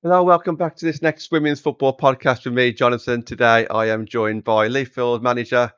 Hello, welcome back to this next women's football podcast with me, Jonathan. Today I am joined by Leafield manager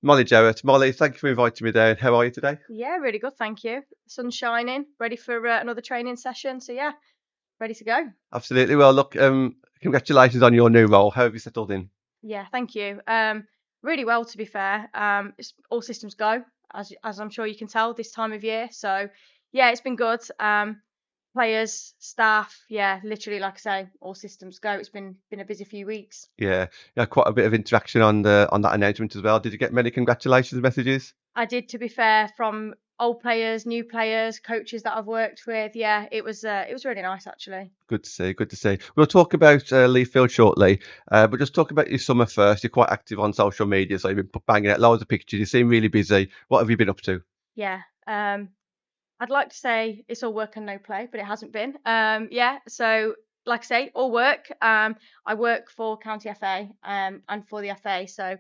Mollie Jowett. Mollie, thank you for inviting me down. How are you today? Yeah, really good, thank you. Sun's shining, ready for another training session. So yeah, ready to go. Absolutely. Well, look, congratulations on your new role. How have you settled in? Yeah, thank you. Really well to be fair. It's all systems go, as I'm sure you can tell this time of year. So yeah, it's been good. Players, staff, yeah, literally like I say, all systems go. It's been a busy few weeks. Yeah, you had quite a bit of interaction on that announcement as well. Did you get many congratulations messages? I did, to be fair, from old players, new players, coaches that I've worked with. Yeah, it was really nice actually. Good to see. Good to see. We'll talk about Leafield shortly, but just talk about your summer first. You're quite active on social media, so you've been banging out loads of pictures. You seem really busy. What have you been up to? Yeah. I'd like to say it's all work and no play, but it hasn't been. Yeah, so like I say, all work. I work for County FA and for the FA. So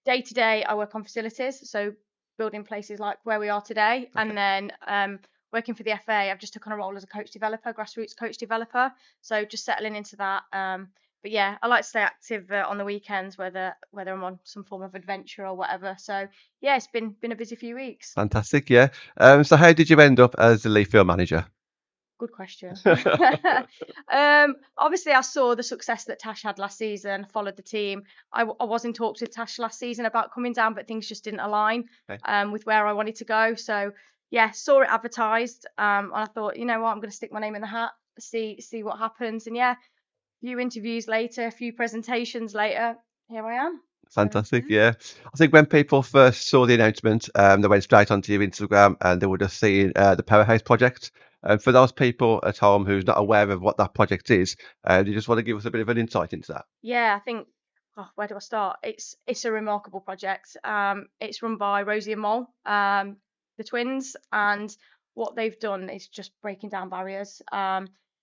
day to day, I work on facilities, so building places like where we are today, Okay. and then working for the FA. I've just took on a role as a coach developer, grassroots coach developer. So just settling into that. But yeah, I like to stay active on the weekends, whether I'm on some form of adventure or whatever. So yeah, it's been a busy few weeks. Fantastic, yeah. So how did you end up as the Leafield manager? Good question. Obviously, I saw the success that Tash had last season, followed the team. I was in talks with Tash last season about coming down, but things just didn't align Okay, with where I wanted to go. So, yeah, saw it advertised, and I thought, you know what, I'm going to stick my name in the hat, see what happens. And yeah, a few interviews later, a few presentations later, here I am. So, fantastic, yeah. yeah. I think when people first saw the announcement, they went straight onto your Instagram and they would have seen the Powerhouse Project. For those people at home who's not aware of what that project is, do you just want to give us a bit of an insight into that? Yeah, I think, oh, where do I start? It's a remarkable project. It's run by Rosie and Mole, the twins, and what they've done is just breaking down barriers.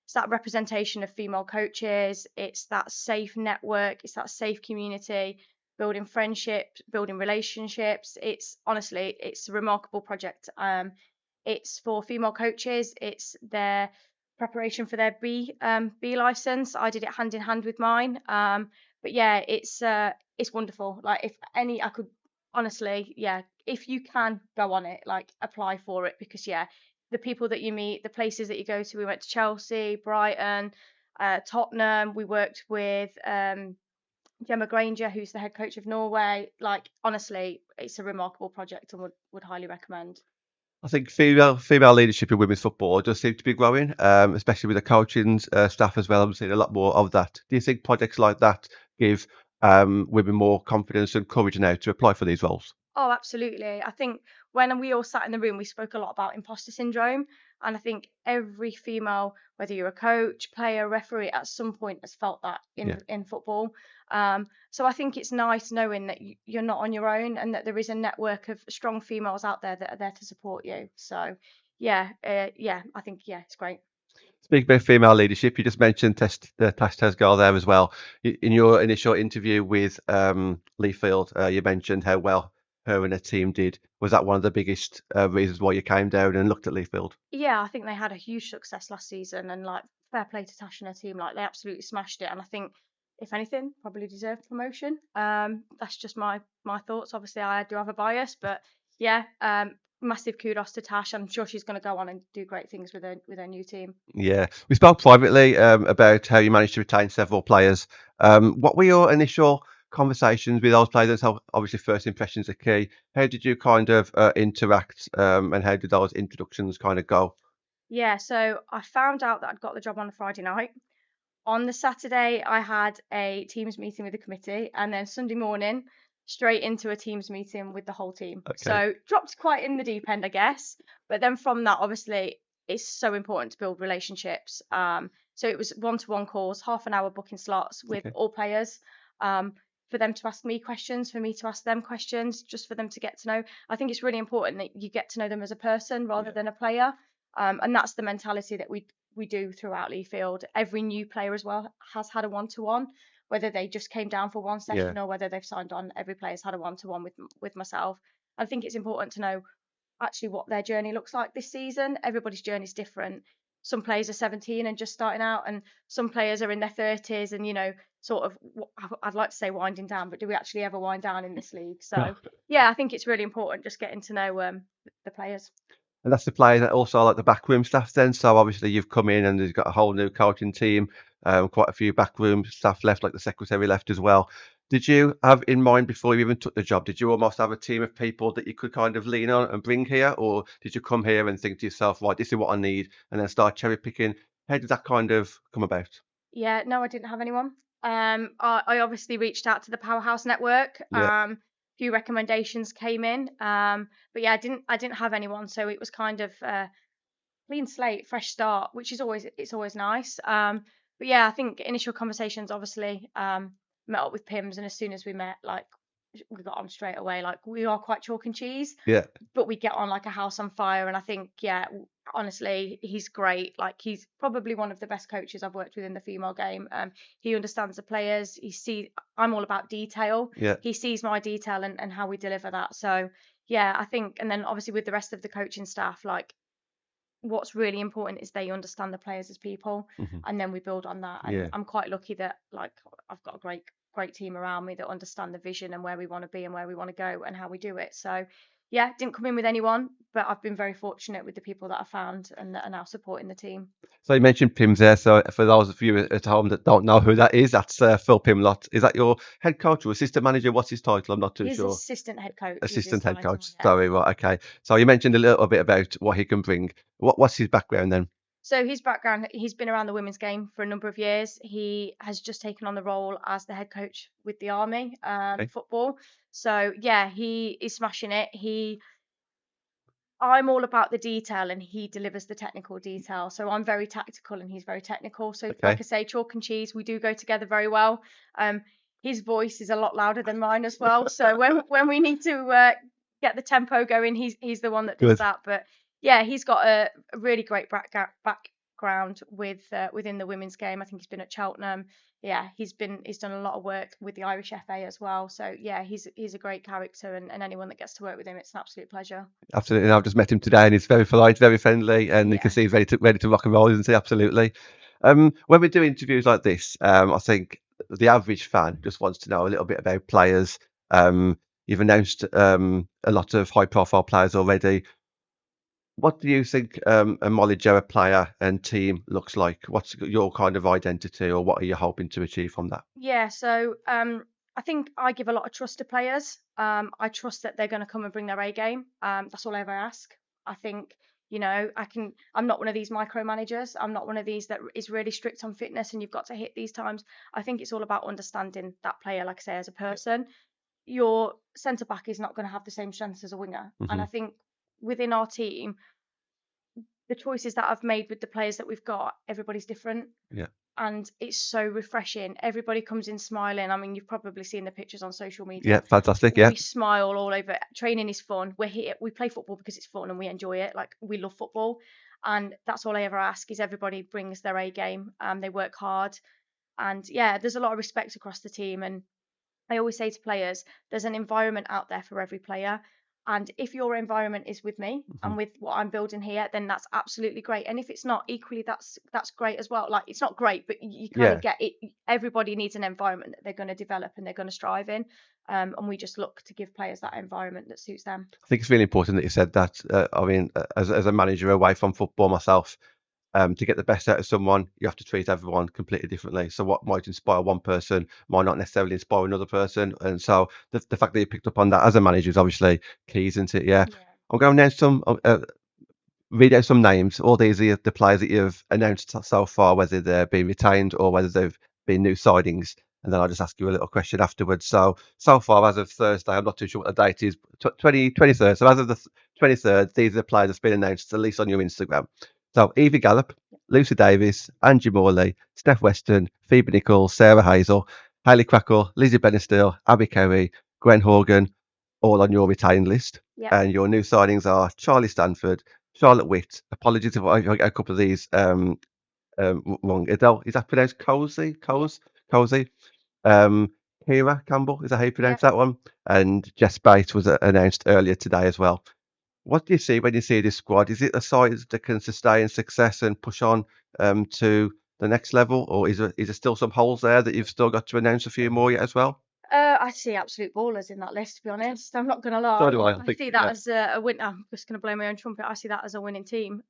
It's that representation of female coaches. It's that safe network. It's that safe community, building friendships, building relationships. It's honestly, it's a remarkable project. It's for female coaches. It's their preparation for their B license. I did it hand in hand with mine. But yeah, it's wonderful. Like if any, I could honestly, yeah, if you can go on it, like apply for it because yeah, the people that you meet, the places that you go to. We went to Chelsea, Brighton, Tottenham. We worked with Gemma Granger, who's the head coach of Norway. Like honestly, it's a remarkable project and would highly recommend. I think female leadership in women's football does seem to be growing, especially with the coaching staff as well. I'm seeing a lot more of that. Do you think projects like that give women more confidence and courage now to apply for these roles? Oh, absolutely. I think when we all sat in the room, we spoke a lot about imposter syndrome. And I think every female, whether you're a coach, player, referee, at some point has felt that Yeah. in football. So I think it's nice knowing that you're not on your own and that there is a network of strong females out there that are there to support you. So yeah, yeah, I think yeah, it's great. Speaking about female leadership, you just mentioned the Tash Tesgal there as well. In your initial interview with Leafield, you mentioned how well her and her team did. Was that one of the biggest reasons why you came down and looked at Leafield? Yeah, I think they had a huge success last season, and like fair play to Tash and her team, like they absolutely smashed it. And I think, if anything, probably deserved promotion. That's just my thoughts. Obviously, I do have a bias, but yeah, massive kudos to Tash. I'm sure she's going to go on and do great things with her new team. Yeah, we spoke privately about how you managed to retain several players. What were your initial conversations with those players? How obviously first impressions are key. How did you kind of interact, and how did those introductions kind of go? Yeah, so I found out that I'd got the job on a Friday night. On the Saturday, I had a Teams meeting with the committee, and then Sunday morning, straight into a Teams meeting with the whole team. Okay. So dropped quite in the deep end, I guess. But then from that, obviously, it's so important to build relationships. So it was one-to-one calls, half an hour booking slots with Okay. all players. For them to ask me questions, for me to ask them questions, just for them to get to know. I think it's really important that you get to know them as a person rather Yeah. than a player. And that's the mentality that we do throughout Leafield. Every new player as well has had a one-to-one, whether they just came down for one Yeah. session or whether they've signed on. Every player's had a one-to-one with myself. I think it's important to know actually what their journey looks like this season. Everybody's journey is different. some players are 17 and just starting out, and some players are in their 30s, and sort of, I'd like to say winding down, but do we actually ever wind down in this league? So yeah, I think it's really important just getting to know the players. And that's the players that also like the backroom staff then. So obviously you've come in and you've got a whole new coaching team, quite a few backroom staff left, like the secretary left as well. Did you have in mind before you even took the job, did you almost have a team of people that you could kind of lean on and bring here? Or did you come here and think to yourself, right, this is what I need, and then start cherry picking? How did that kind of come about? Yeah, no, I didn't have anyone. I obviously reached out to the Powerhouse network. Yeah. Few recommendations came in. But yeah, I didn't have anyone, so it was kind of clean slate, fresh start, which is always nice. But yeah, I think initial conversations obviously met up with Pims, and as soon as we met, like we got on straight away. Like we are quite chalk and cheese, Yeah. but we get on like a house on fire. And I think, yeah, honestly, he's great. Like he's probably one of the best coaches I've worked with in the female game. He understands the players. I'm all about detail. Yeah. He sees my detail and how we deliver that. So yeah, I think, and then obviously with the rest of the coaching staff, like what's really important is they understand the players as people, Hmm. and then we build on that. And Yeah. I'm quite lucky that like I've got a great team around me that understand the vision and where we want to be and where we want to go and how we do it. So yeah, didn't come in with anyone, but I've been very fortunate with the people that I found and that are now supporting the team. So you mentioned Pims there. So for those of you at home that don't know who that is, that's Phil Pimlott. Is that your head coach or assistant manager? What's his title? I'm not too His sure. assistant head coach is his Assistant head title. coach. Yeah. Sorry, right, okay. So you mentioned a little bit about what he can bring. What's his background then? So his background, he's been around the women's game for a number of years. He has just taken on the role as the head coach with the Army Okay. football. So yeah, he is smashing it. I'm all about the detail and he delivers the technical detail. So I'm very tactical and he's very technical. So like Okay. I say, chalk and cheese, we do go together very well. Um, his voice is a lot louder than mine as well. So when we need to get the tempo going, he's the one that does Good. that. But yeah, he's got a really great background within the women's game. I think he's been at Cheltenham. Yeah, he's done a lot of work with the Irish FA as well. So yeah, he's a great character, and anyone that gets to work with him, it's an absolute pleasure. Absolutely. And I've just met him today and he's very polite, very friendly, and you can Yeah. see he's ready to rock and roll, isn't he? Absolutely. When we do interviews like this, I think the average fan just wants to know a little bit about players. You've announced a lot of high profile players already. What do you think a Mollie Jowett player and team looks like? What's your kind of identity, or what are you hoping to achieve from that? Yeah, so I think I give a lot of trust to players. I trust that they're going to come and bring their A game. That's all I ever ask. I think, I'm not one of these micromanagers. I'm not one of these that is really strict on fitness and you've got to hit these times. I think it's all about understanding that player, like I say, as a person. Your centre back is not going to have the same strengths as a winger. And Hmm. I think within our team, the choices that I've made with the players that we've got, everybody's different Yeah. and it's so refreshing. Everybody comes in smiling. I mean, you've probably seen the pictures on social Yeah. media. Fantastic. Yeah. We smile all over. Training is fun. We're here. We play football because it's fun and we enjoy it. Like we love football, and that's all I ever ask is everybody brings their A game. They work hard, and yeah, there's a lot of respect across the team. And I always say to players, there's an environment out there for every player. And if your environment is with me Hmm. and with what I'm building here, then that's absolutely great. And if it's not, equally, that's great as well. Like it's not great, but you kind of Yeah. get it. Everybody needs an environment that they're going to develop and they're going to strive in. And we just look to give players that environment that suits them. I think it's really important that you said that. I mean, as a manager away from football myself, to get the best out of someone, you have to treat everyone completely differently. So what might inspire one person might not necessarily inspire another person. And so the fact that you picked up on that as a manager is obviously key, isn't it? Yeah. Yeah. I'm going to announce read out some names. All these are the players that you've announced so far, whether they're being retained or whether they've been new signings. And then I'll just ask you a little question afterwards. So far, as of Thursday, I'm not too sure what the date is, 23rd. So as of the 23rd, these are the players that's been announced, at least on your Instagram. So Evie Gallop, Lucy Davis, Angie Morley, Steph Weston, Phoebe Nichols, Sarah Hazel, Hayley Crackle, Lizzie Benestill, Abby Kerry, Gwen Horgan, all on your retained list. Yep. And your new signings are Charlie Stanford, Charlotte Witt. Apologies if I get a couple of these wrong. Is that pronounced Cozy? Yep. Cozy. Um, Kira Campbell, is that how you pronounce Yep. that one? And Jess Bates was announced earlier today as well. What do you see when you see this squad? Is it a side that can sustain success and push on to the next level, or is there still some holes there that you've still got to announce a few more yet as well? I see absolute ballers in that list, to be honest. I'm not gonna So lie. do I. I I think see that yeah. as a win. I'm just gonna blow my own trumpet. I see that as a winning team.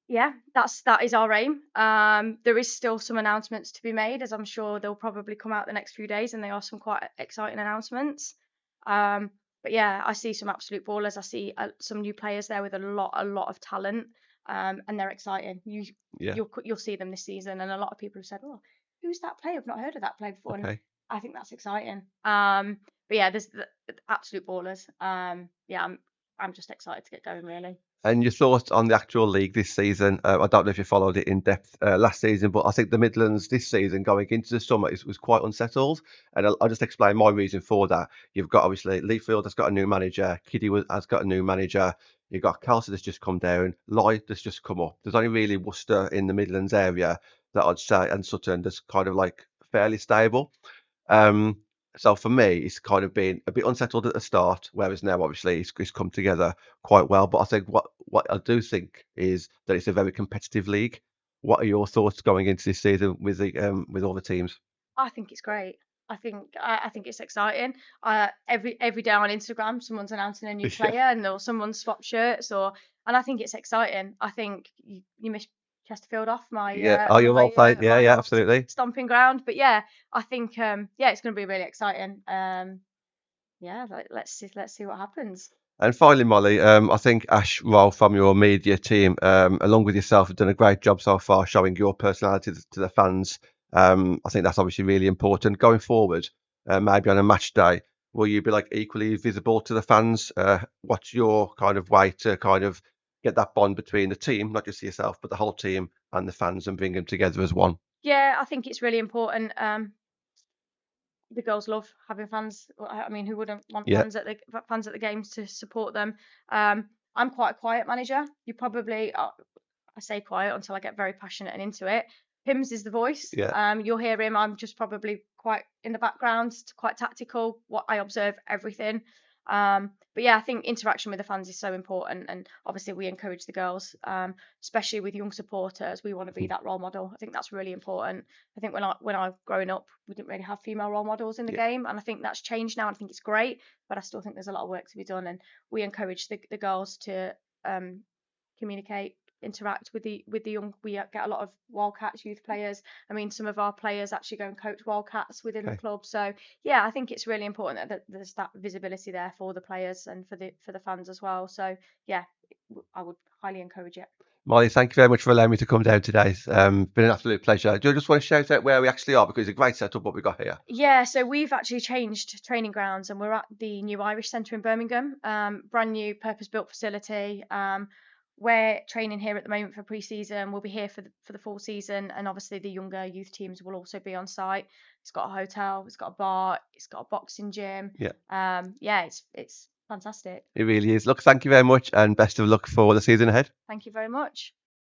Yeah, that is our aim. There is still some announcements to be made, as I'm sure they'll probably come out the next few days, and they are some quite exciting announcements. Um, but yeah, I see some absolute ballers. I see some new players there with a lot of talent, and they're exciting. Yeah. You'll see them this season, and a lot of people have said, "Oh, who's that player? I've not heard of that player before." And Okay. I think that's exciting. But yeah, there's the absolute ballers. Yeah, I'm just excited to get going, really. And your thoughts on the actual league this season? I don't know if you followed it in depth last season, but I think the Midlands this season going into the summer was quite unsettled. And I'll just explain my reason for that. You've got obviously Leafield has got a new manager, has got a new manager. You've got Kelsey that's just come down, Lloyd that's just come up. There's only really Worcester in the Midlands area that I'd say, and Sutton that's kind of like fairly stable. Um, so for me, it's kind of been a bit unsettled at the start, whereas now obviously it's come together quite well. But I think what I do think is that it's a very competitive league. What are your thoughts going into this season with all the teams? I think it's great. I think it's exciting. Every day on Instagram, someone's announcing a new Yeah, player, or someone's swapped shirts, and I think it's exciting. I think you missed Chesterfield off yeah. Oh, you're well played. Yeah, my yeah, old absolutely. stomping ground. But yeah, I think yeah, it's going to be really exciting. Yeah, let's see what happens. And finally, Molly, I think Ash Roll from your media team, along with yourself, have done a great job so far showing your personality to the fans. I think that's obviously really important going forward. Maybe on a match day, will you be like equally visible to the fans? What's your kind of way to kind of get that bond between the team, not just yourself, but the whole team and the fans, and bring them together as one? Yeah, I think it's really important. The girls love having fans. I mean, who wouldn't want Yeah, fans at the games to support them? I'm quite a quiet manager. You probably I say quiet until I get very passionate and into it. Pims is the voice. yeah. You'll hear him. I'm just probably quite in the background, quite tactical. What I observe everything. But yeah, I think interaction with the fans is so important, and obviously we encourage the girls, especially with young supporters. We want to be that role model. I think that's really important. I think when I growing up, we didn't really have female role models in the Yeah. game, and I think that's changed now. I think it's great, but I still think there's a lot of work to be done, and we encourage the girls to um, communicate, interact with the young. We get a lot of Wildcats youth players. I mean, some of our players actually go and coach Wildcats within the Okay. club. So yeah, I think it's really important that there's that visibility there for the players and for the fans as well. So yeah, I would highly encourage it. Molly, thank you very much for allowing me to come down today. It's been an absolute pleasure. Do you just want to shout out where we actually are? Because it's a great setup what we've got here. Yeah, so we've actually changed training grounds and we're at the new Irish Centre in Birmingham, brand new purpose-built facility. We're training here at the moment for pre-season. We'll be here for the full season, and obviously the younger youth teams will also be on site. It's got a hotel, it's got a bar, it's got a boxing gym. Yeah, Yeah, it's fantastic. it really is. Look, thank you very much and best of luck for the season ahead. Thank you very much.